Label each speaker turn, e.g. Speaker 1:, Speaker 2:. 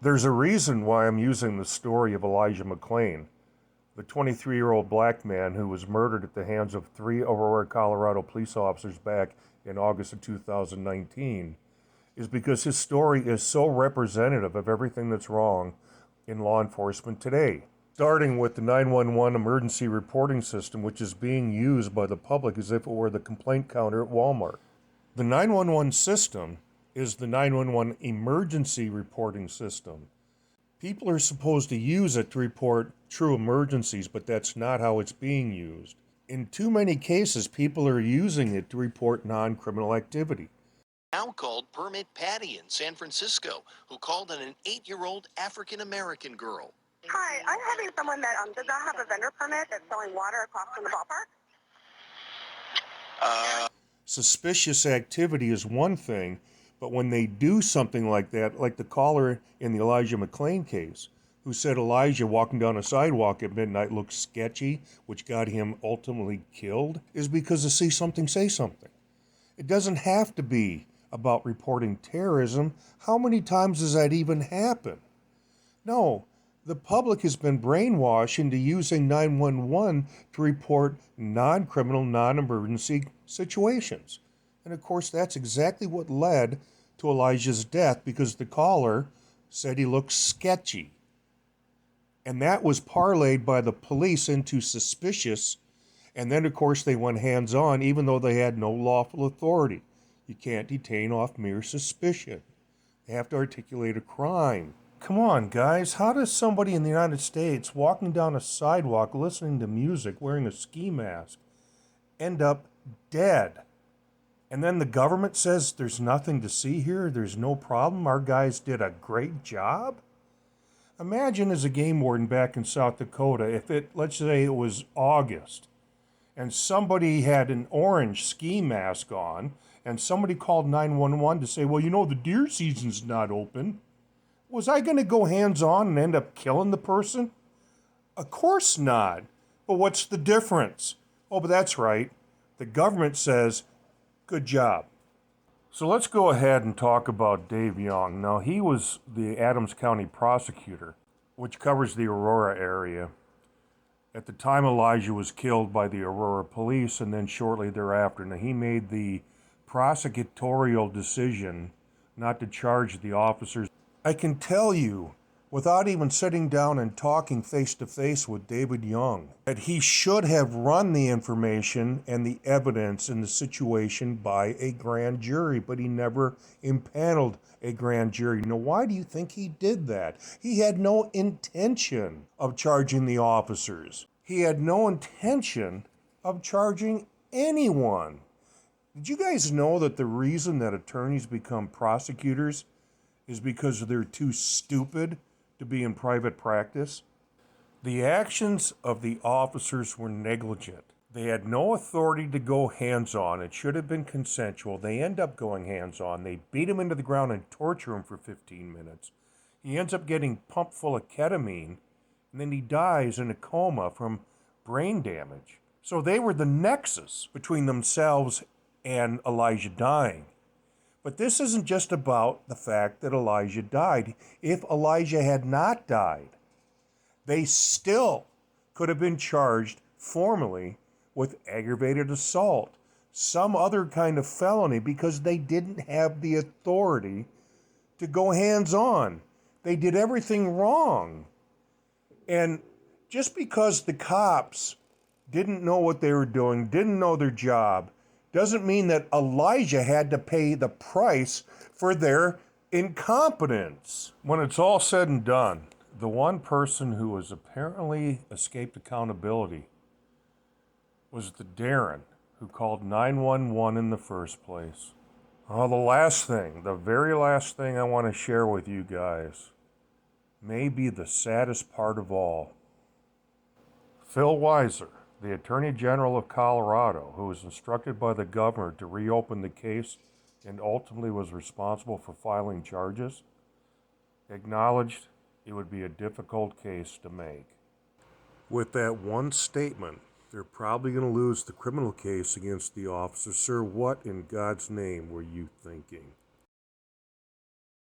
Speaker 1: There's a reason why I'm using the story of Elijah McClain, the 23-year-old black man who was murdered at the hands of 3 Aurora, Colorado police officers back in August of 2019, is because his story is so representative of everything that's wrong in law enforcement today. Starting with the 911 emergency reporting system, which is being used by the public as if it were the complaint counter at Walmart. The 911 system is the 911 emergency reporting system. People are supposed to use it to report true emergencies, but that's not how it's being used. In too many cases, people are using it to report non-criminal activity.
Speaker 2: Now called Permit Patty in San Francisco, who called on an 8-year-old African-American girl.
Speaker 3: Hi, I'm having someone that does not have a vendor permit that's selling water across from the ballpark.
Speaker 1: Suspicious activity is one thing, but when they do something like that, like the caller in the Elijah McClain case, who said Elijah walking down a sidewalk at midnight looked sketchy, which got him ultimately killed, is because of see something, say something. It doesn't have to be about reporting terrorism. How many times does that even happen? No, the public has been brainwashed into using 911 to report non-criminal, non-emergency situations. And of course, that's exactly what led to Elijah's death, because the caller said he looked sketchy. And that was parlayed by the police into suspicious, and then of course they went hands-on even though they had no lawful authority. You can't detain off mere suspicion. They have to articulate a crime. Come on, guys, how does somebody in the United States walking down a sidewalk listening to music wearing a ski mask end up dead? And then the government says there's nothing to see here, there's no problem, our guys did a great job? Imagine as a game warden back in South Dakota, if let's say it was August, and somebody had an orange ski mask on, and somebody called 911 to say, well, you know, the deer season's not open. Was I going to go hands-on and end up killing the person? Of course not. But what's the difference? Oh, but that's right. The government says, good job. So let's go ahead and talk about Dave Young. Now, he was the Adams County Prosecutor, which covers the Aurora area. At the time, Elijah was killed by the Aurora police, and then shortly thereafter. Now, he made the prosecutorial decision not to charge the officers. I can tell you, without even sitting down and talking face-to-face with David Young, that he should have run the information and the evidence in the situation by a grand jury, but he never impaneled a grand jury. Now, why do you think he did that? He had no intention of charging the officers. He had no intention of charging anyone. Did you guys know that the reason that attorneys become prosecutors is because they're too stupid to be in private practice? The actions of the officers were negligent. They had no authority to go hands-on. It should have been consensual. They end up going hands-on. They beat him into the ground and torture him for 15 minutes. He ends up getting pumped full of ketamine, and then he dies in a coma from brain damage. So they were the nexus between themselves and Elijah dying. But this isn't just about the fact that Elijah died. If Elijah had not died, they still could have been charged formally with aggravated assault, some other kind of felony, because they didn't have the authority to go hands-on. They did everything wrong. And just because the cops didn't know what they were doing, didn't know their job, doesn't mean that Elijah had to pay the price for their incompetence. When it's all said and done, the one person who has apparently escaped accountability was the Darren who called 911 in the first place. Oh, the very last thing I want to share with you guys may be the saddest part of all. Phil Weiser, the Attorney General of Colorado, who was instructed by the governor to reopen the case and ultimately was responsible for filing charges, acknowledged it would be a difficult case to make. With that one statement, they're probably going to lose the criminal case against the officer. Sir, what in God's name were you thinking?